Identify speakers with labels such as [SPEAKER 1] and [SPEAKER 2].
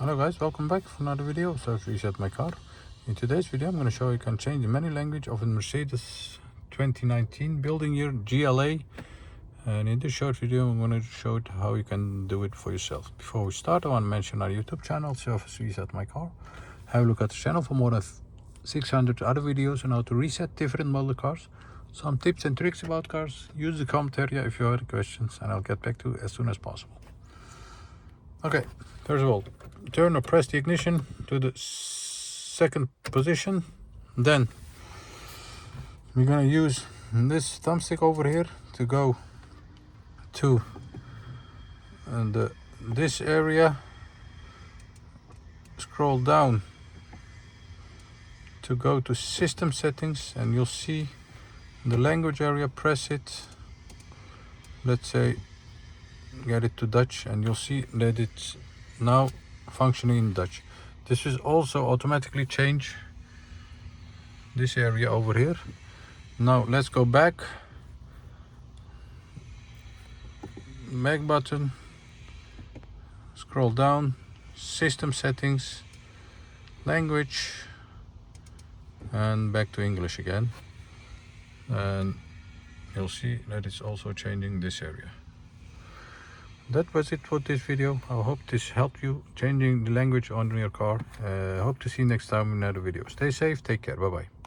[SPEAKER 1] Hello guys, welcome back for another video. So I've reset my car. In today's video I'm going to show you can change the menu language of a Mercedes 2019 building year GLA, and in this short video I'm going to show you how you can do it for yourself. Before we start, I want to mention our YouTube channel, Surface Reset My Car. Have a look at the channel for more than 600 other videos on how to reset different model cars, some tips and tricks about cars. Use the comment area if you have any questions and I'll get back to you as soon as possible. Okay, first of all, turn or press the ignition to the second position. Then we're gonna use this thumbstick over here to go to this area. Scroll down to go to system settings, and you'll see the language area. Press it. Let's say get it to Dutch, and you'll see that it's now functioning in Dutch. This will also automatically change this area over here. Now let's go back button, scroll down, system settings, language, and back to English again, and you'll see that it's also changing this area. That was it for this video. I hope this helped you changing the language on your car. Hope to see you next time in another video. Stay safe, take care, bye bye.